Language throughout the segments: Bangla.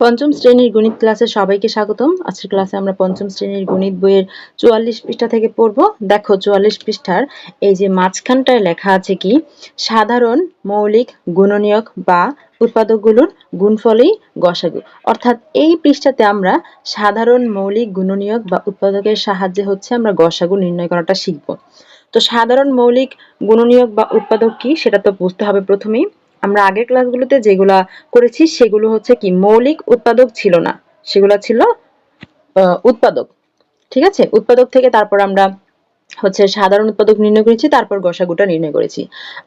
পঞ্চম শ্রেণীর গণিত ক্লাসে সবাইকে স্বাগতম। আজকের ক্লাসে আমরা পঞ্চম শ্রেণীর গণিত বইয়ের 44 পৃষ্ঠা থেকে পড়ব। দেখো 44 পৃষ্ঠার এই যে মাঝখানটায় লেখা আছে কি, সাধারণ মৌলিক গুণনীয়ক বা উৎপাদকগুলোর গুণফলই গসাগু। অর্থাৎ এই পৃষ্ঠাতে আমরা সাধারণ মৌলিক গুণনীয়ক বা উৎপাদকের সাহায্যে আমরা গসাগু নির্ণয় করাটা শিখব। তো সাধারণ মৌলিক গুণনীয়ক বা উৎপাদক কি সেটা তো বুঝতে হবে প্রথমেই। আমরা আগের ক্লাসগুলোতে যেগুলা করেছি সেগুলো হচ্ছে কি মৌলিক উৎপাদক ছিল না, সেগুলো ছিল উৎপাদক। ঠিক আছে, উৎপাদক থেকে তারপর আমরা সাধারণ উৎপাদক নির্ণয় করেছি, তারপর গসাগুটা নির্ণয় করেছি।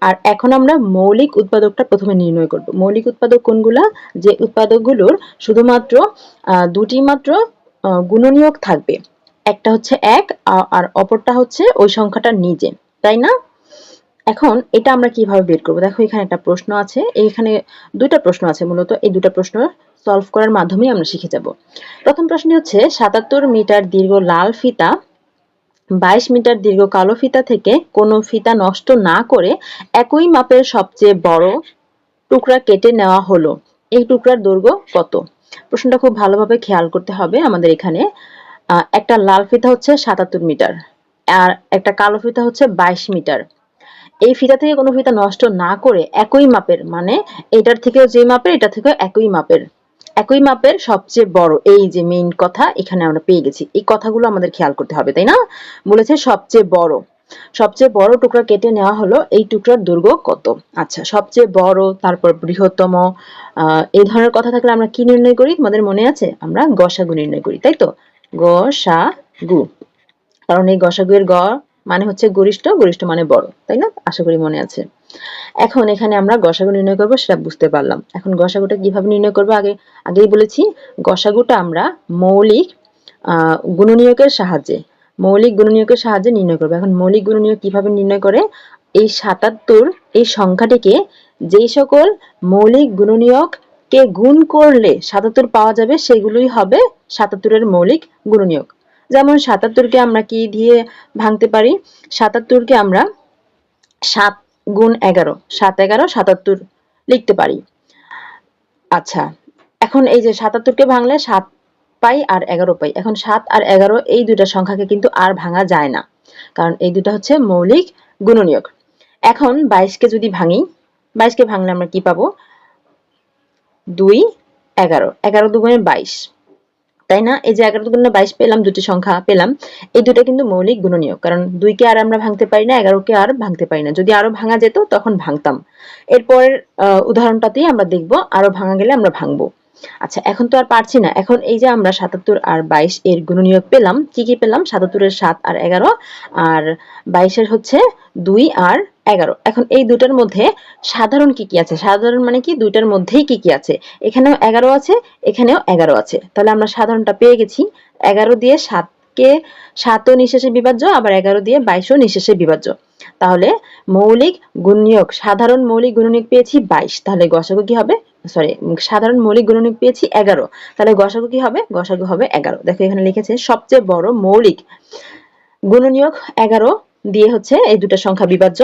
আর এখন আমরা মৌলিক উৎপাদকটা প্রথমে নির্ণয় করব। মৌলিক উৎপাদক কোনগুলা? যে উৎপাদকগুলোর শুধুমাত্র দুটি মাত্র গুণনীয়ক থাকবে, একটা হচ্ছে 1 আর অপরটা হচ্ছে ওই সংখ্যাটার নিজে, তাই না? এখন এটা আমরা কিভাবে বের করব? দেখো এখানে একটা প্রশ্ন আছে, এইখানে দুইটা প্রশ্ন আছে, মূলত এই দুটো প্রশ্ন সলভ করার মাধ্যমে আমরা শিখে যাব। প্রথম প্রশ্নটি হচ্ছে 77 মিটার দীর্ঘ লাল ফিতা 22 মিটার দীর্ঘ কালো ফিতা থেকে কোনো ফিতা নষ্ট না করে একই মাপের সবচেয়ে বড় টুকরা কেটে নেওয়া হলো, এই টুকরার দৈর্ঘ্য কত? প্রশ্নটা খুব ভালোভাবে খেয়াল করতে হবে। আমাদের এখানে একটা লাল ফিতা হচ্ছে 77 মিটার আর একটা কালো ফিতা হচ্ছে 22 মিটার। এই ফিতা থেকে কোনো ফিতা নষ্ট না করে একই মাপের, মানে এটার থেকে যে মাপের এটা থেকে একই মাপের সবচেয়ে বড়, এই যে মেইন কথা এখানে আমরা পেয়ে গেছি। এই কথাগুলো আমাদের খেয়াল করতে হবে, তাই না? বলেছে সবচেয়ে বড় টুকরা কেটে নেওয়া হলো, এই টুকরার দৈর্ঘ্য কত? আচ্ছা, সবচেয়ে বড়, তারপর বৃহত্তম, এই ধরনের কথা থাকলে আমরা কি নির্ণয় করি? তোমাদের মনে আছে? আমরা গসাগু নির্ণয় করি, তাই তো? গসাগু, কারণ এই গসাগুয়ের গ মানে হচ্ছে গরিষ্ঠ, গরিষ্ঠ মানে বড়, তাই না? আশা করি মনে আছে। এখন এখানে আমরা গসাগু নির্ণয় করব, সেটা বুঝতে পারলাম। এখন গসাগুটা কিভাবে নির্ণয় করব? আগেই বলেছি, গসাগুটা আমরা মৌলিক গুণনীয়কের সাহায্যে নির্ণয় করব। এখন মৌলিক গুণনীয়ক কিভাবে নির্ণয় করে? এই 77 এই সংখ্যাটিকে যেই সকল মৌলিক গুণনীয়ককে গুণ করলে 77 পাওয়া যাবে, সেগুলোই হবে 77 এর মৌলিক গুণনীয়ক। যেমন 77কে আমরা কি দিয়ে ভাঙতে পারি? 77কে আমরা 7 গুণ 11, 7 11 77 লিখতে পারি। আচ্ছা, এখন এই যে 77কে ভাঙলে 7 পাই আর 11 পাই। এখন 7 আর 11 এই দুইটা সংখ্যাকে কিন্তু আর ভাঙা যায় না, কারণ এই দুটো হচ্ছে মৌলিক গুণনীয়ক। এখন 22কে যদি ভাঙি, 22কে ভাঙলে আমরা কি পাবো? 2 11, 11 দুগুণে 22, তাই না? এই যে 11 দুগুণে 22 পেলাম, দুটি সংখ্যা পেলাম। এই দুটো কিন্তু মৌলিক গুণনীয়ক, কারণ 2কে আর আমরা ভাঙতে পারি না, 11কে আর ভাঙতে পারি না। যদি আরো ভাঙা যেত তখন ভাঙতাম। এরপরের উদাহরণটাতেই আমরা দেখব আরো ভাঙা গেলে আমরা ভাঙবো। আচ্ছা, এখন তো আর পারছি না। এখন এই যে আমরা 77 আর 22 এর গুণনীয়ক পেলাম, কি কি পেলাম? 77 এর 7 আর 11 আর 22 এর হচ্ছে 2 আর 11। এখন এই দুটার মধ্যে সাধারণ কি কি আছে? সাধারণ মানে কি, দুইটার মধ্যেই কি কি আছে? এখানেও 11 আছে, এখানেও 11 আছে। তাহলে আমরা সাধারণটা পেয়ে গেছি। 11 দিয়ে 7কে, 7ও নিঃশেষে বিভাজ্য, আবার 11 দিয়ে 22ও নিঃশেষে বিভাজ্য। তাহলে মৌলিক গুণনীয়ক, সাধারণ মৌলিক গুণনীয়ক পেয়েছি 22, তাহলে গসাগু কি হবে? সরি, সাধারণ মৌলিক গুণনীয়ক পেয়েছি 11, তাহলে গসাগু কি হবে? গসাগু হবে 11। দেখো এখানে লিখেছে সবচেয়ে বড় মৌলিক গুণনীয়ক 11 দিয়ে এই দুটো সংখ্যা বিভাজ্য।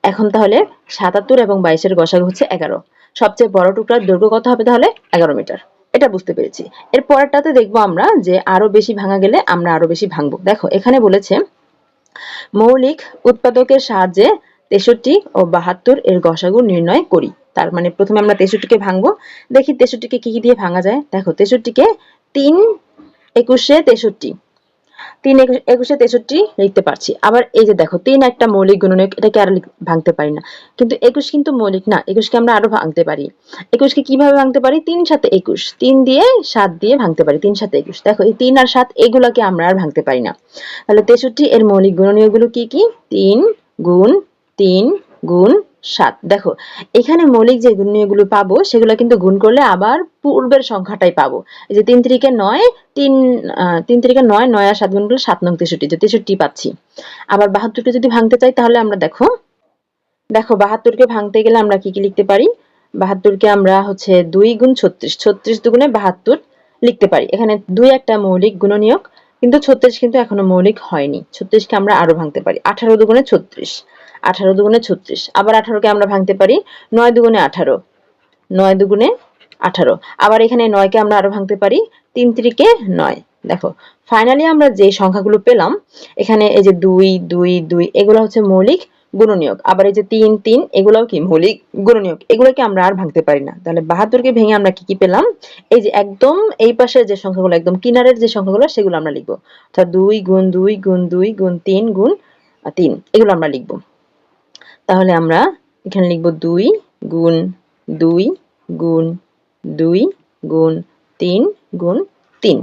এখন তাহলে 77 এবং 22 এর গসাগু হচ্ছে 11। সবচেয়ে বড় টুকরার দৈর্ঘ্য কত হবে? তাহলে 11 মিটার। এটা বুঝতে পেরেছি। এর পরেরটাতে দেখবো আমরা যে আরো বেশি ভাঙা গেলে আমরা আরো বেশি ভাঙবো। দেখো এখানে বলেছে মৌলিক উৎপাদকের সাহায্যে 63 ও 72 এর গসাগু নির্ণয় করি। তার মানে প্রথমে আমরা 63কে ভাঙবো। দেখি 63কে কি কি দিয়ে ভাঙা যায়। দেখো 63কে 3 21 63, 3 21 63 লিখতে পারছি। আবার এই যে দেখো 3 একটা মৌলিক গুণনীয়ক, এটাকে আর ভাঙতে পারি না। কিন্তু 21 কিন্তু মৌলিক না, 21কে আমরা আরো ভাঙতে পারি। 21কে কিভাবে ভাঙতে পারি? 3 7 21, 3 দিয়ে 7 দিয়ে ভাঙতে পারি, 3 7 21। দেখো এই 3 আর 7 এগুলোকে আমরা আর ভাঙতে পারি না। তাহলে 63 এর মৌলিক গুণনীয়কগুলো কি কি? 3 গুণ 3 গুণ 7। দেখো এখানে মৌলিক যে গুণনীয়কগুলো পাবো সেগুলো কিন্তু গুণ করলে আবার পূর্বের সংখ্যাটাই পাবো। এই যে 3 3 9, 3 3 9, 9 আর 7 গুণ করলে 7 নং 63, যে 63 পাচ্ছি। আবার 72কে যদি ভাঙতে চাই তাহলে আমরা দেখো 72কে ভাঙতে গেলে আমরা কি কি লিখতে পারি? 72কে আমরা 2 গুণ 36, 36 দুগুণে 72 লিখতে পারি। এখানে 2 একটা মৌলিক গুণনীয়ক, কিন্তু 36 কিন্তু এখনো মৌলিক হয়নি। 36কে আমরা আরো ভাঙতে পারি। 18 দুগুণে 36, 18 দুগুণে 36। আবার 18কে আমরা ভাঙতে পারি 9 দুগুণে 18, 9 দুগুণে 18। আবার এখানে 9 কে আমরা আরো ভাঙতে পারি, 3 3 9। দেখো ফাইনালি আমরা যে সংখ্যাগুলো পেলাম, এখানে এই যে 2 2 2 এগুলো হচ্ছে মৌলিক গুণনীয়ক। আবার এই যে 3 3 এগুলোও কি মৌলিক গুণনীয়ক। এগুলোকে আমরা আর ভাঙতে পারি না। তাহলে 72 কে ভেঙে আমরা কি কি পেলাম? এই যে একদম এই পাশের যে সংখ্যাগুলো, একদম কিনারের যে সংখ্যাগুলো, সেগুলো আমরা লিখবো। অর্থাৎ 2 গুণ 2 গুণ 2 গুণ 3 গুণ 3 এগুলো আমরা লিখবো। তাহলে আমরা এখানে লিখব 2 গুণ 2 গুণ 2 গুণ 3 গুণ 3।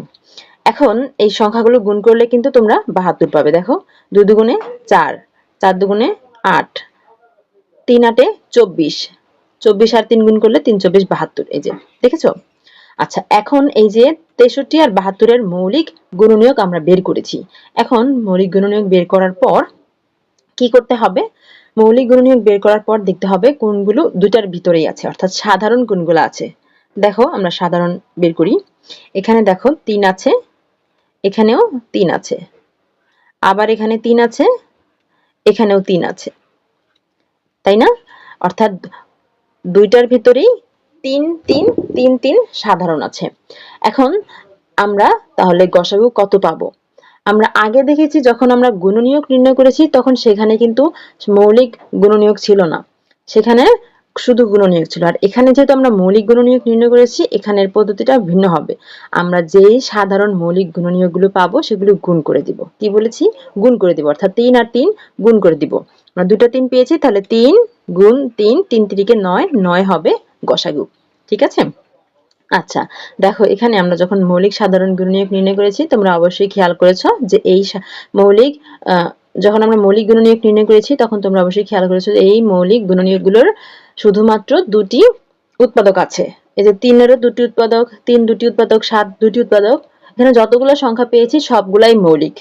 এখন এই সংখ্যাগুলো গুণ করলে কিন্তু তোমরা 72 পাবে। দেখো 2 দুগুণে 4, 4 দুগুণে 8, 3 8 24, 24 আর 3 গুণ করলে 3 24 72। এই যে দেখেছো? আচ্ছা, এখন এই যে 63 আর 72 এর মৌলিক গুণনীয়ক আমরা বের করেছি। এখন মৌলিক গুণনীয়ক বের করার পর কি করতে হবে? মৌলিক গুণনীয়ক বের করার পর দেখতে হবে কোনগুলো দুটার ভিতরেই আছে, অর্থাৎ সাধারণ কোনগুলো আছে। দেখো আমরা সাধারণ বের করি। এখানে দেখো 3 আছে, এখানেও 3 আছে, আবার এখানে 3 আছে, এখানেও 3 আছে, তাই না? অর্থাৎ দুইটার ভিতরেই 3 3 3 3 সাধারণ আছে। এখন আমরা তাহলে গসাগু কত পাবো? আমরা আগে দেখেছি যখন আমরা গুণনীয়ক নির্ণয় করেছি তখন সেখানে কিন্তু মৌলিক গুণনীয়ক ছিল না, সেখানে শুধু গুণনীয়ক ছিল। আর এখানে যেহেতু আমরা মৌলিক গুণনীয়ক নির্ণয় করেছি, এখানের পদ্ধতিটা ভিন্ন হবে। আমরা যেই সাধারণ মৌলিক গুণনীয়কগুলো পাবো সেগুলো গুণ করে দিব। কি বলেছি? গুণ করে দিব, অর্থাৎ 3 আর 3 গুণ করে দিব। আমরা দুটো 3 পেয়েছি, তাহলে 3 গুণ 3, 3 3 9, 9 হবে গসাগু। ঠিক আছে? আচ্ছা, দেখো এখানে আমরা যখন মৌলিক সাধারণ গুণনীয়ক নির্ণয় করেছি, তোমরা অবশ্যই খেয়াল করেছো যে এই মৌলিক যখন আমরা মৌলিক গুণনীয়ক নির্ণয় করেছি তখন তোমরা অবশ্যই খেয়াল করেছো যে এই মৌলিক গুণনীয়কগুলোর শুধুমাত্র দুটি উৎপাদক আছে। এই যে 3 এরও দুটি উৎপাদক, 3 দুটি উৎপাদক, 7 দুটি উৎপাদক। এখানে যতগুলো সংখ্যা পেয়েছি সবগুলাই মৌলিক,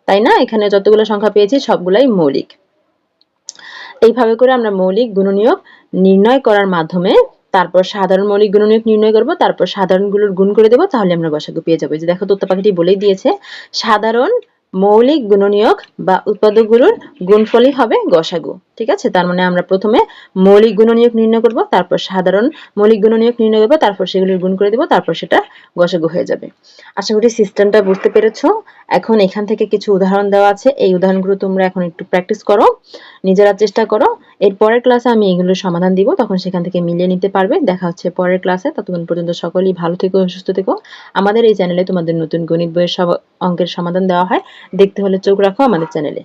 তাই না? এখানে যতগুলো সংখ্যা পেয়েছি সবগুলাই মৌলিক। এইভাবে করে আমরা মৌলিক গুণনীয়ক নির্ণয় করার মাধ্যমে তারপর সাধারণ মৌলিক গুণনীয়ক নির্ণয় করব, তারপর সাধারণগুলোর গুণ করে দেব, তাহলে আমরা গসাগু পেয়ে যাবো। যে দেখো তোতা পাখিটি বলেই দিয়েছে, সাধারণ মৌলিক গুণনীয়ক বা উৎপাদকগুলোর গুণফলই হবে গসাগু। ঠিক আছে? তার মানে আমরা প্রথমে মৌলিক গুণনীয়ক নির্ণয় করব, তারপর সাধারণ মৌলিক গুণনীয়ক নির্ণয় করব, তারপর সেগুলোর গুণ করে দেব, তারপর সেটা গসাগু হয়ে যাবে। আশা করি সিস্টেমটা বুঝতে পেরেছো। এখন এখান থেকে কিছু উদাহরণ দেওয়া আছে, এই উদাহরণগুলো তোমরা এখন একটু প্র্যাকটিস করো, নিজেরা চেষ্টা করো। এর পরের ক্লাসে আমি এগুলোর সমাধান দিব, তখন সেখান থেকে মিলিয়ে নিতে পারবে। দেখা হচ্ছে পরের ক্লাসে। ততক্ষণ পর্যন্ত সকলেই ভালো থেকো, সুস্থ থেকো। আমাদের এই চ্যানেলে তোমাদের নতুন গণিত বইয়ের সব অঙ্কের সমাধান দেওয়া হয়, দেখতে হলে চোখ রাখো আমাদের চ্যানেলে।